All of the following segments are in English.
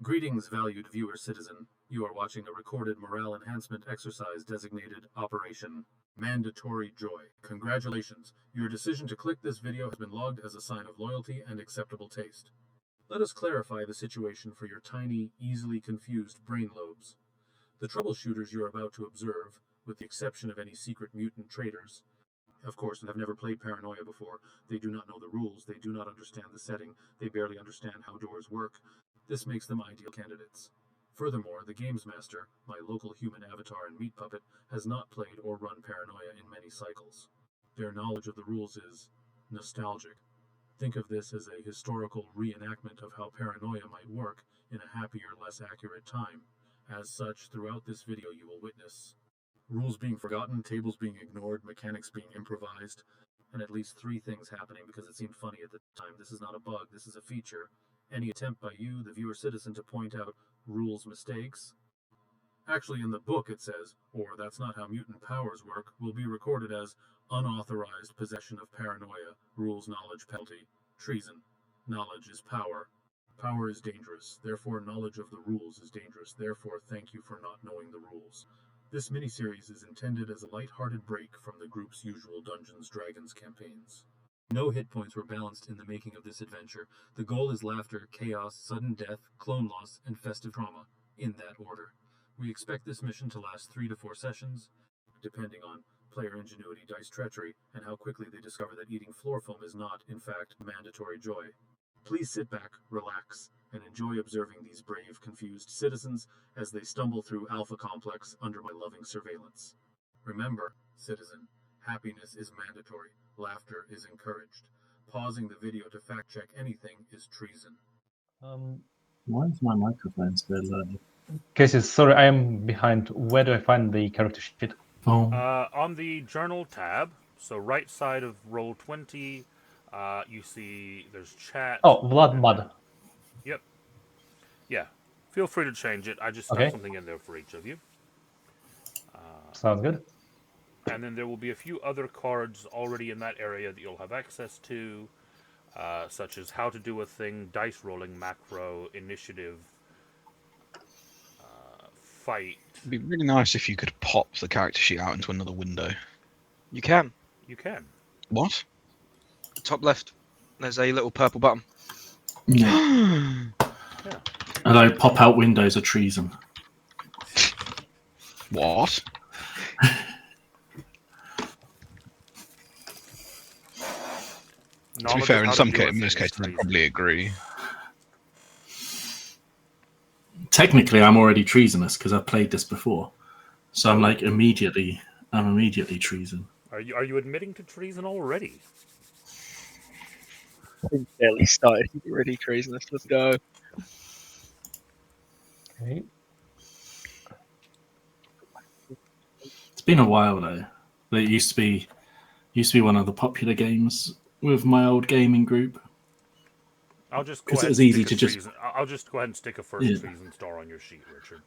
Greetings, valued viewer citizen. You are watching a recorded morale enhancement exercise designated Operation Mandatory Joy. Congratulations. Your decision to click this video has been logged as a sign of loyalty and acceptable taste. Let us clarify the situation for your tiny, easily confused brain lobes. The troubleshooters you are about to observe, with the exception of any secret mutant traitors, of course, have never played Paranoia before. They do not know the rules, they do not understand the setting, they barely understand how doors work. This makes them ideal candidates. Furthermore, the Games Master, my local human avatar and meat puppet, has not played or run Paranoia in many cycles. Their knowledge of the rules is nostalgic. Think of this as a historical reenactment of how Paranoia might work in a happier, less accurate time. As such, throughout this video you will witness rules being forgotten, tables being ignored, mechanics being improvised, and at least 3 things happening because it seemed funny at the time. This is not a bug, this is a feature. Any attempt by you, the viewer citizen, to point out rules mistakes. Actually, in the book it says, or that's not how mutant powers work, will be recorded as unauthorized possession of paranoia, rules knowledge penalty, treason. Knowledge is power. Power is dangerous, therefore knowledge of the rules is dangerous, therefore thank you for not knowing the rules. This miniseries is intended as a light-hearted break from the group's usual Dungeons & Dragons campaigns. No hit points were balanced in the making of this adventure. The goal is laughter, chaos, sudden death, clone loss, and festive trauma, in that order. We expect this mission to last 3 to 4 sessions, depending on player ingenuity, dice treachery, and how quickly they discover that eating floor foam is not, in fact, mandatory joy. Please sit back, relax, and enjoy observing these brave, confused citizens as they stumble through Alpha Complex under my loving surveillance. Remember, citizen, happiness is mandatory, laughter is encouraged. Pausing the video to fact-check anything is treason. Why is my microphone still low? Casey, sorry, I am behind. Where do I find the character sheet? On the journal tab, so right side of roll 20, you see there's chat. Oh, Vlad Mud. Yep. Yeah. Feel free to change it. I just stuck something in there for each of you. Sounds good. And then there will be a few other cards already in that area that you'll have access to, such as how to do a thing, dice rolling, macro, initiative, fight. It'd be really nice if you could pop the character sheet out into another window. You can. You can. What? Top left. There's a little purple button. Yeah. Although pop-out windows are treason. What? To be fair, in most cases, I probably agree. Technically, I'm already treasonous because I've played this before, so I'm like immediately treason. Are you admitting to treason already? We barely started. You're already treasonous. Let's go. Okay. It's been a while though. It used to be one of the popular games with my old gaming group. I'll just go because ahead it was easy to I'll just go ahead and stick a first treason star on your sheet, Richard.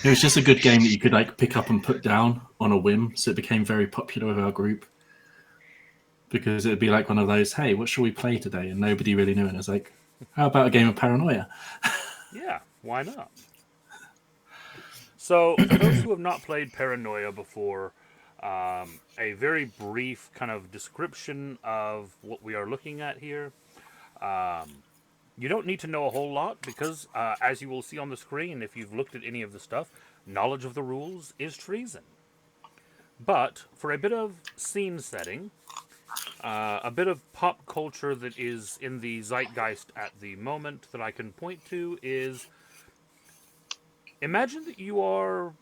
It was just a good game that you could like pick up and put down on a whim, so it became very popular with our group. Because it would be like one of those, hey, what shall we play today? And nobody really knew. And it's like, how about a game of Paranoia? Yeah, why not? So, for those who have not played Paranoia before, a very brief kind of description of what we are looking at here. You don't need to know a whole lot because, as you will see on the screen, if you've looked at any of the stuff, knowledge of the rules is treason. But for a bit of scene setting, a bit of pop culture that is in the zeitgeist at the moment that I can point to is, imagine that you are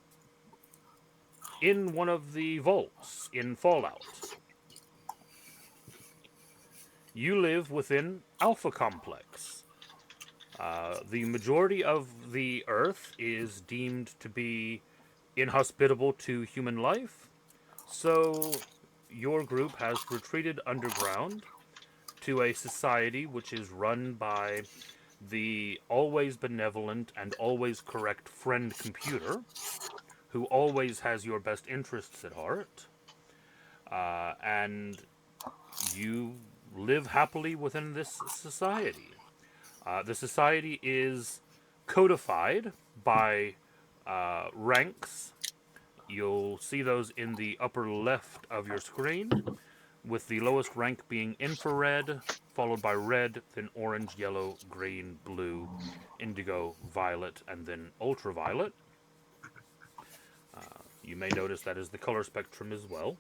in one of the vaults in Fallout. You live within Alpha Complex. The majority of the Earth is deemed to be inhospitable to human life, so your group has retreated underground to a society which is run by the always benevolent and always correct friend computer, who always has your best interests at heart, and you live happily within this society. The society is codified by ranks. You'll see those in the upper left of your screen, with the lowest rank being infrared, followed by red, then orange, yellow, green, blue, indigo, violet, and then ultraviolet. You may notice that is the color spectrum as well.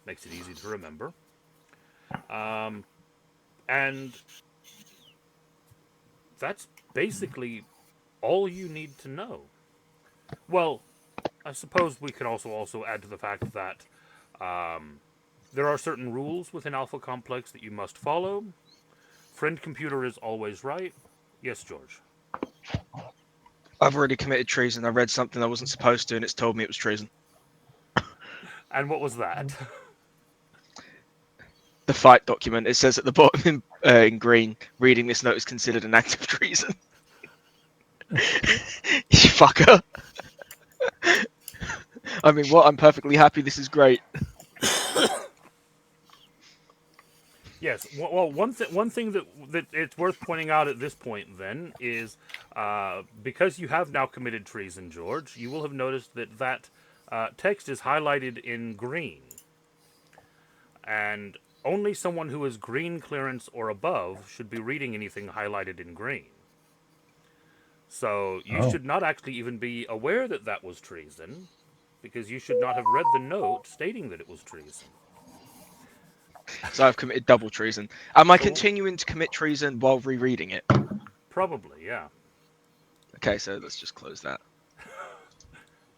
Makes it easy to remember. And that's basically all you need to know. Well, I suppose we could also add to the fact that there are certain rules within Alpha Complex that you must follow. Friend computer is always right. Yes, George. I've already committed treason. I read something I wasn't supposed to, and it's told me it was treason. And what was that? The fight document. It says at the bottom in green, reading this note is considered an act of treason. You fucker. I mean, what? I'm perfectly happy. This is great. Yes. Well, one thing that it's worth pointing out at this point then is because you have now committed treason, George, you will have noticed that text is highlighted in green, and only someone who is green clearance or above should be reading anything highlighted in green. So you should not actually even be aware that that was treason, because you should not have read the note stating that it was treason. So I've committed double treason. Am I continuing to commit treason while rereading it? Probably, yeah. Okay, so let's just close that.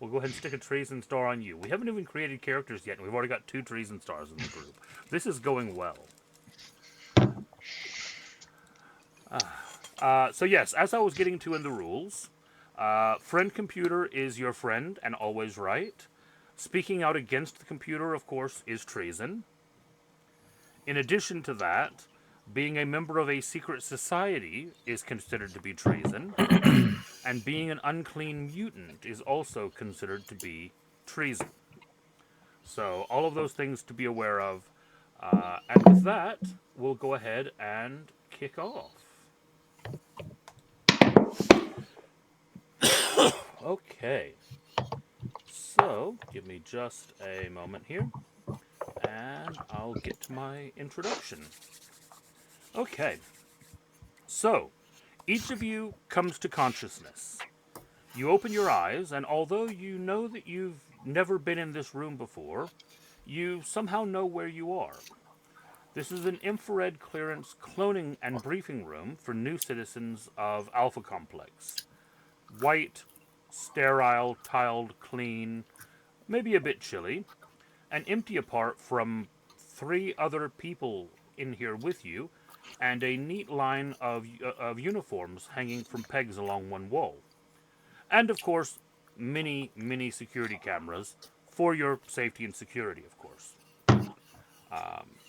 We'll go ahead and stick a treason star on you. We haven't even created characters yet, and we've already got 2 treason stars in the group. This is going well. So yes, as I was getting to in the rules, friend computer is your friend and always right. Speaking out against the computer, of course, is treason. In addition to that, being a member of a secret society is considered to be treason. And being an unclean mutant is also considered to be treason. So all of those things to be aware of. And with that, we'll go ahead and kick off. Okay. So, give me just a moment here, and I'll get to my introduction. Okay. So, each of you comes to consciousness. You open your eyes, and although you know that you've never been in this room before, you somehow know where you are. This is an infrared clearance cloning and briefing room for new citizens of Alpha Complex. White, sterile, tiled, clean, maybe a bit chilly, and empty apart from 3 other people in here with you, and a neat line of uniforms hanging from pegs along one wall. And, of course, many, many security cameras for your safety and security, of course.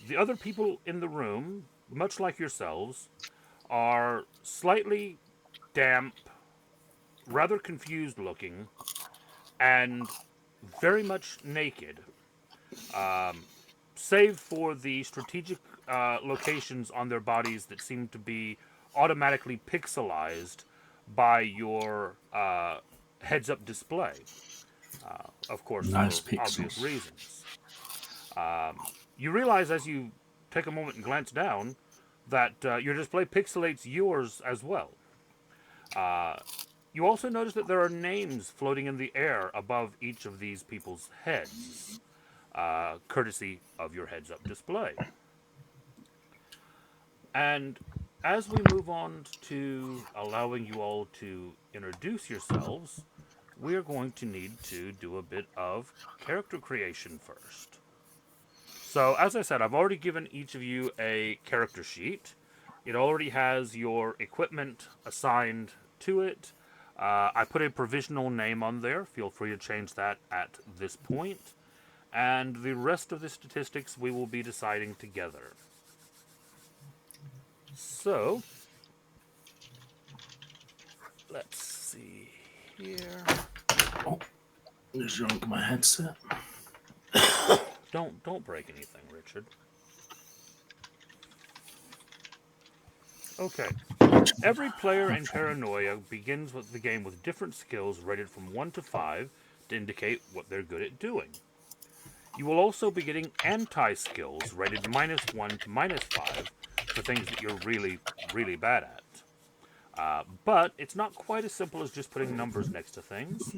The other people in the room, much like yourselves, are slightly damp, rather confused looking, and very much naked, save for the strategic locations on their bodies that seem to be automatically pixelized by your heads-up display. Of course, Nice for obvious pixels. reasons. You realize as you take a moment and glance down that your display pixelates yours as well. You also notice that there are names floating in the air above each of these people's heads, courtesy of your heads-up display. And as we move on to allowing you all to introduce yourselves, we are going to need to do a bit of character creation first. So, as I said, I've already given each of you a character sheet. It already has your equipment assigned to it. I put a provisional name on there. Feel free to change that at this point. And the rest of the statistics we will be deciding together. So, let's see here. Just wrong my headset. Don't break anything, Richard. Okay. Every player in Paranoia begins with the game with different skills rated from 1 to 5 to indicate what they're good at doing. You will also be getting anti-skills rated -1 to -5 for things that you're really, really bad at. But it's not quite as simple as just putting numbers next to things.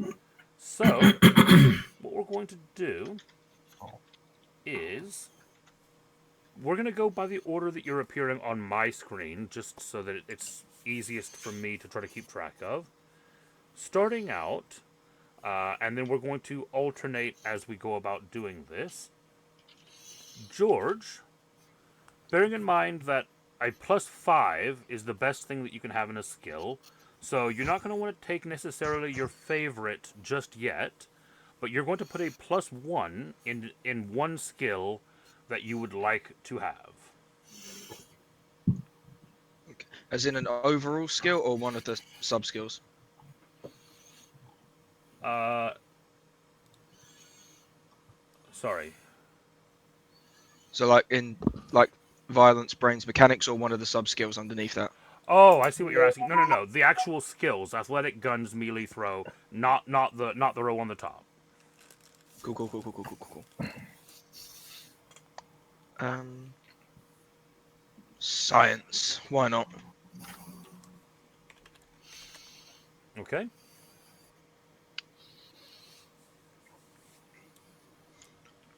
So, what we're going to do is we're going to go by the order that you're appearing on my screen, just so that it's easiest for me to try to keep track of. Starting out, and then we're going to alternate as we go about doing this. George, bearing in mind that a +5 is the best thing that you can have in a skill, so you're not going to want to take necessarily your favorite just yet, but you're going to put a +1 in one skill that you would like to have. As in an overall skill or one of the sub skills? Sorry. So like in violence, brains, mechanics, or one of the sub skills underneath that. Oh, I see what you're asking. No. The actual skills: athletic, guns, melee, throw. Not the row on the top. Cool. Science. Why not? Okay.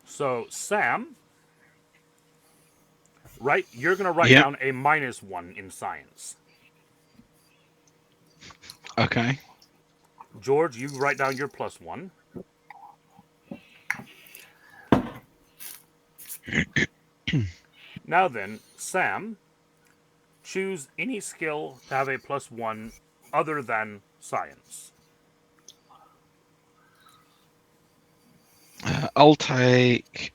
So Sam, right? You're gonna write down a -1 in science. Okay. George, you write down your +1. Now then, Sam, choose any skill to have a +1 other than science. I'll take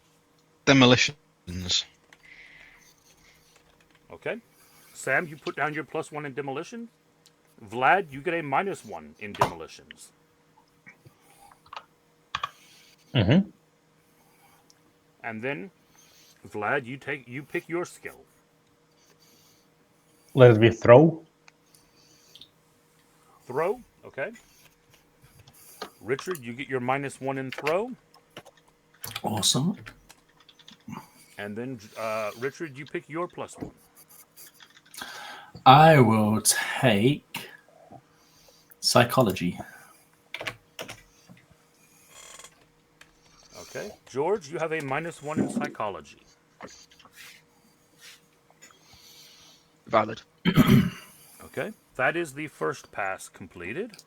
demolitions. Okay. Sam, you put down your +1 in demolition. Vlad, you get a -1 in demolitions. Mm-hmm. And then, Vlad, you pick your skill. Let it be throw. Throw, okay. Richard, you get your -1 in throw. Awesome. And then, Richard, you pick your +1. I will take psychology. Okay. George, you have a -1 in psychology. Valid. Okay. That is the first pass completed.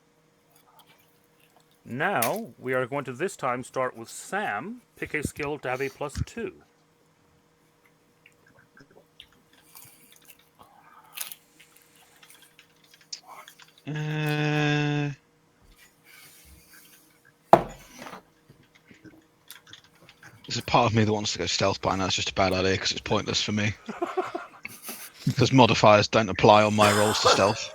Now, we are going to this time start with Sam. Pick a skill to have a +2. There's a part of me that wants to go stealth, but I know it's just a bad idea because it's pointless for me. Because modifiers don't apply on my rolls to stealth.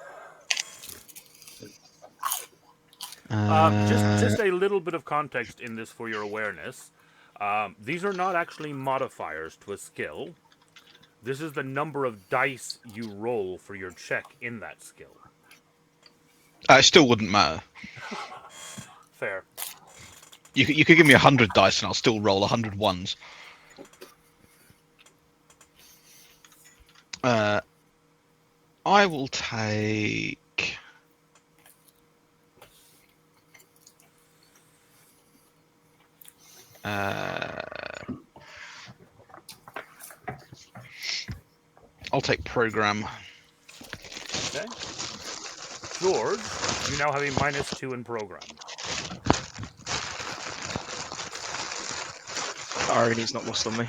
Just a little bit of context in this for your awareness. These are not actually modifiers to a skill. This is the number of dice you roll for your check in that skill. It still wouldn't matter. Fair. You could give me 100 dice and I'll still roll 100 ones. I will take... I'll take program. Okay. George, you now have a -2 in program. Irony's not lost on me.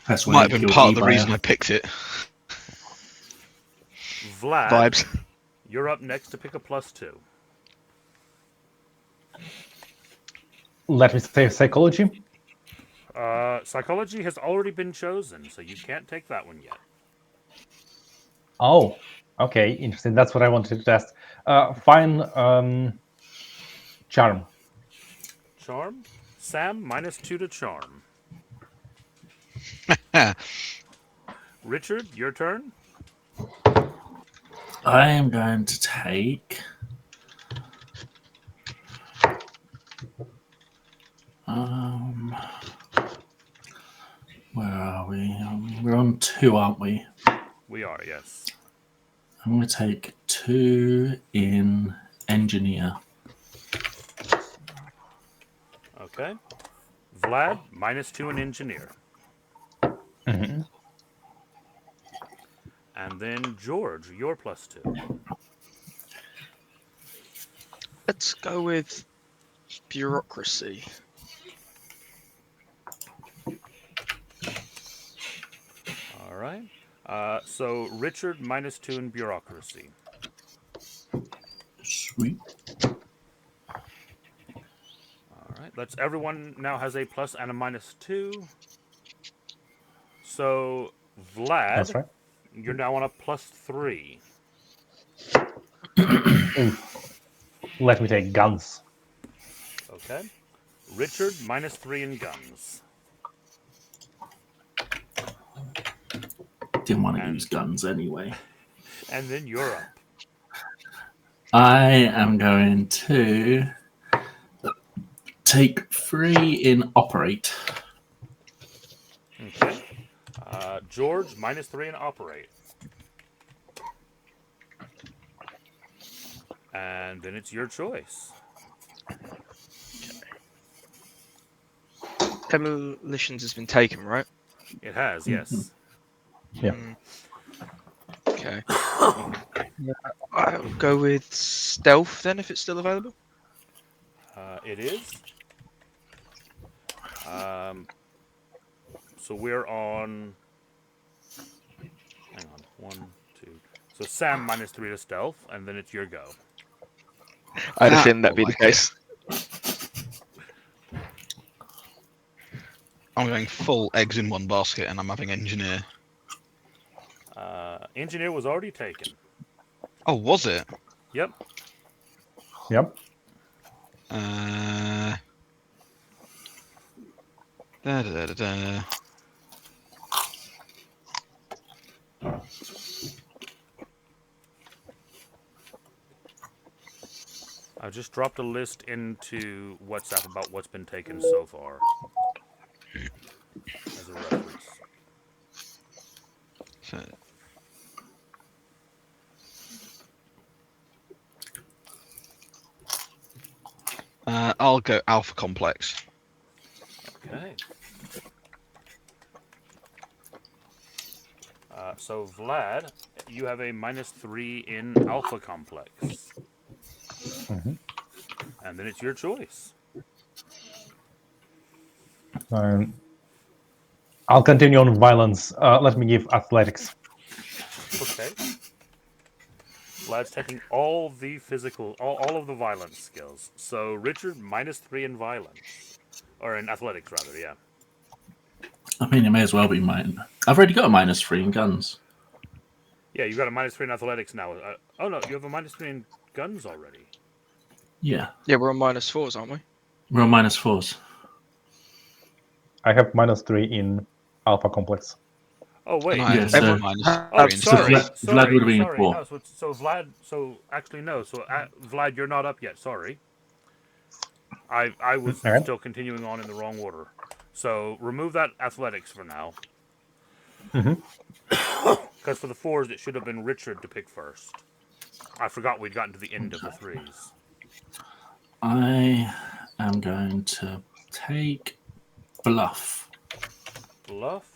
That's Might have been part of the reason I picked it. Vlad, Vibes. you're up next to pick a +2. Let me say psychology. Psychology has already been chosen, so you can't take that one yet. Oh, okay, interesting. That's what I wanted to test. Fine. Charm. Charm. Sam, -2 to charm. Richard, your turn. I am going to take. Where are we? We're on 2, aren't we? We are, yes. I'm going to take 2 in engineer. Okay. Vlad, -2 in engineer. Mm-hmm. And then George, your +2. Let's go with bureaucracy. All right. So Richard, -2 in bureaucracy. Sweet. All right. Everyone now has a plus and a -2. So Vlad, That's right. you're now on a +3. Oof. Let me take guns. Okay. Richard, -3 in guns. Didn't want to And- use guns anyway. And then you're up. I am going to take 3 in operate. Okay. George, -3 in operate. And then it's your choice. Demolitions has been taken, right? It has, yes. Yeah. Okay. I'll go with stealth then, if it's still available. It is. So we're on. Hang on. 1, 2. So Sam -3 to stealth, and then it's your go. I had a feeling that'd be the case. I'm going full eggs in one basket, and I'm having engineer. Engineer was already taken. Oh, was it? Yep. Yep. Da, da, da, da. I've just dropped a list into WhatsApp about what's been taken so far. As a reference. So, I'll go Alpha Complex. Okay. So Vlad, you have a -3 in Alpha Complex. Mm-hmm. And then it's your choice. I'll continue on violence. Let me give athletics. Okay. Vlad's taking all the physical, all of the violence skills. So Richard, -3 in violence. Or in athletics, rather, yeah. I mean, it may as well be mine. I've already got a -3 in guns. Yeah, you got a -3 in athletics now. Oh no, you have a -3 in guns already. Yeah, Yeah, we're on -4s, aren't we? we're on -4s. I have -3 in Alpha Complex. Oh wait. And I Yeah, have so- Oh, -3 in sorry, stealth. Vlad would have been sorry. 4. No, so Vlad. So actually, no. So Vlad, you're not up yet. Sorry. I was All right. still continuing on in the wrong order. So remove that athletics for now. Mhm. Because for the 4s, it should have been Richard to pick first. I forgot we'd gotten to the end of the 3s. I am going to take bluff. Bluff.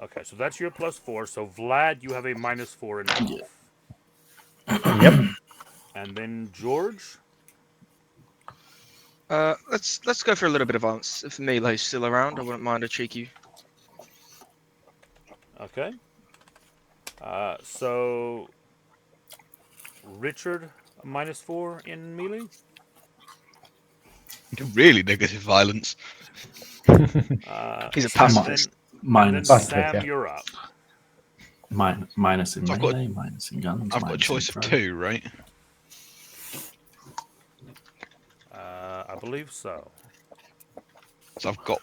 Okay, so that's your +4. So Vlad, you have a -4 in bluff. Yep. And then George. Let's go for a little bit of violence. If melee's still around, I wouldn't mind a cheeky. Okay. So Richard, a -4 in melee. Really negative violence. He's a And pacifist. Minus. then Pacifist, Sam, yeah. you're up. Minus in I've got- melee, minus in guns. I've got a minus choice in of throw. 2, right? I believe so. So I've got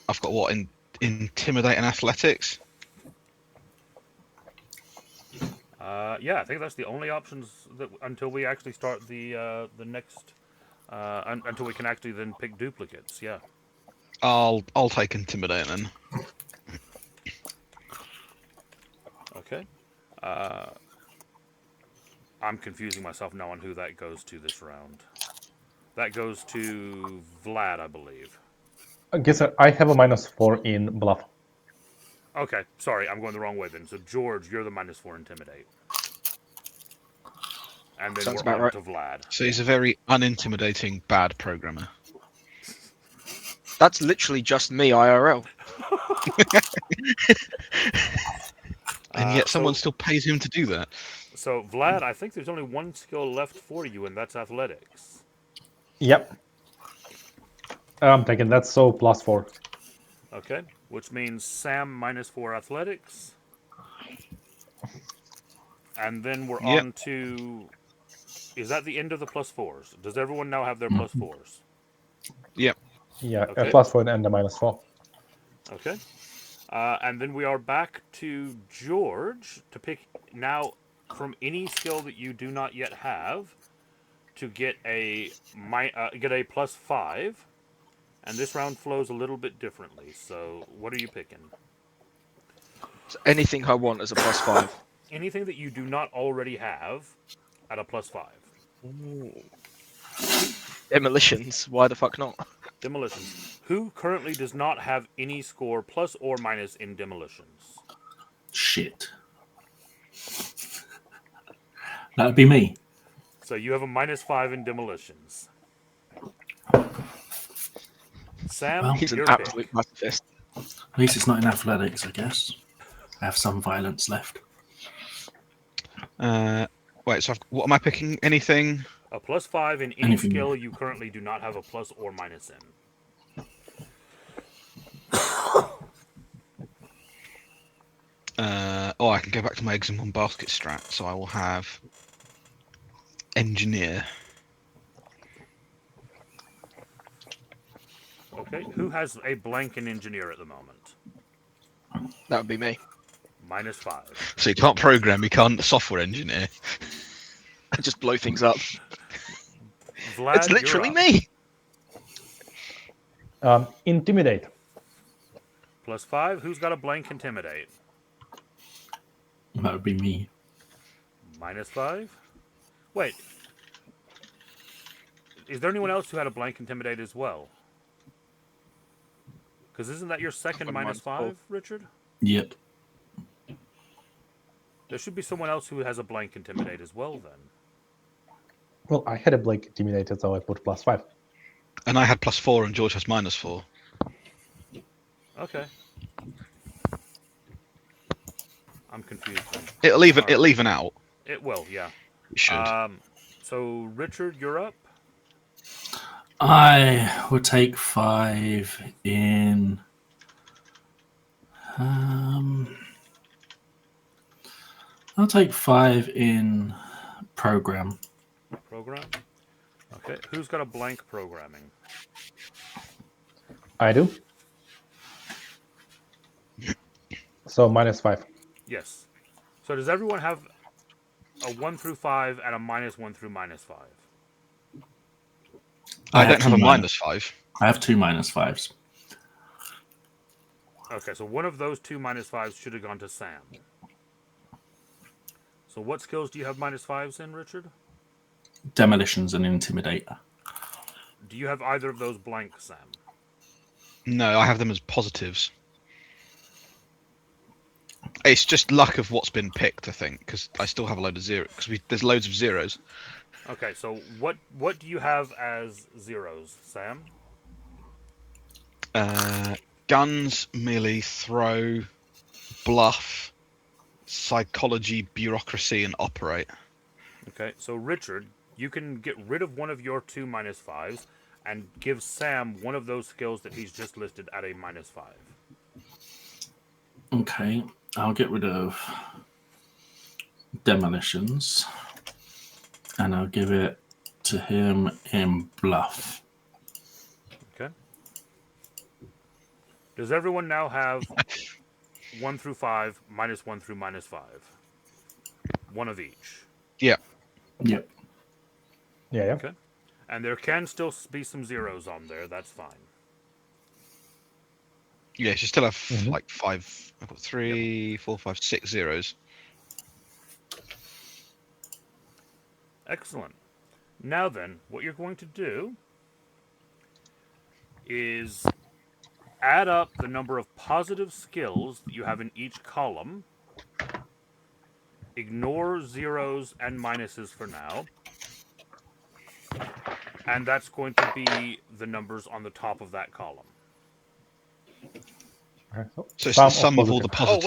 I've got what in intimidate and athletics. Yeah, I think that's the only options that until we actually start the next until we can actually then pick duplicates. Yeah. I'll take intimidate then. Okay. I'm confusing myself now on who that goes to this round. That goes to Vlad, I believe. I guess I have a -4 in bluff. Okay, sorry, I'm going the wrong way then. So George, you're the -4 intimidate. And then Sounds we're about on right. to Vlad. So he's a very unintimidating bad programmer. That's literally just me IRL. And yet someone so, still pays him to do that. So Vlad, I think there's only one skill left for you, and that's athletics. Yep. I'm taking that, so +4. Okay, which means Sam -4 athletics. And then we're Yep. on to... Is that the end of the +4s? Does everyone now have their +4s? Yep. Yeah, Okay. a +4 and a -4. Okay. And then we are back to George to pick now from any skill that you do not yet have to get a +5. And this round flows a little bit differently. So what are you picking? So anything I want as a +5. Anything that you do not already have at a +5. Ooh. Demolitions. Why the fuck not? Demolitions. Who currently does not have any score plus or minus in demolitions? Shit. That'd be me. So you have a -5 in demolitions. Sam, Well, He's an your absolute pick. pacifist. At least it's not in athletics, I guess. I have some violence left. Wait, so what am I picking? Anything? A +5 in any Anything. skill you currently do not have a plus or minus in. I can go back to my eggs in one basket strat, so I will have engineer. Okay, who has a blank in engineer at the moment? That would be me. -5. So you can't program, you can't software engineer. I just blow things up. Vlad, It's literally you're up. me. Intimidate. +5. Who's got a blank intimidate? That would be me. -5. Wait. Is there anyone else who had a blank intimidate as well? Because isn't that your second -5, Richard? Yep. There should be someone else who has a blank intimidate as well, then. Well, I had a blank intimidated, so I put +5. And I had +4 and George has -4. Okay. I'm confused. It'll even out. It will, yeah. It should. So Richard, you're up. I will take 5 in. I'll take 5 in program. Program. Okay. Who's got a blank programming? I do. So -5. Yes. So does everyone have a 1 through 5 and a -1 through -5? I don't have a two -5. I have 2 -5s. Okay, so one of those 2 -5s should have gone to Sam. So what skills do you have -5s in, Richard? Demolitions and intimidator. Do you have either of those blank, Sam? No, I have them as positives. It's just luck of what's been picked, I think, because I still have a load of zeros. Because there's loads of zeros. Okay, so what do you have as zeros, Sam? Guns, melee, throw, bluff, psychology, bureaucracy, and operate. Okay, so Richard, you can get rid of one of your 2 -5s and give Sam one of those skills that he's just listed at a -5. Okay, I'll get rid of demolitions and I'll give it to him in bluff. Okay. Does everyone now have 1 through 5, -1 through -5? One of each. Yep. Yeah. Okay. And there can still be some zeros on there. That's fine. Yes, you still have like 5. I've got 3, 4, 5, 6 zeros. Excellent. Now then, what you're going to do is add up the number of positive skills that you have in each column. Ignore zeros and minuses for now. And that's going to be the numbers on the top of that column. Okay, So it's the sum of all the positive. positive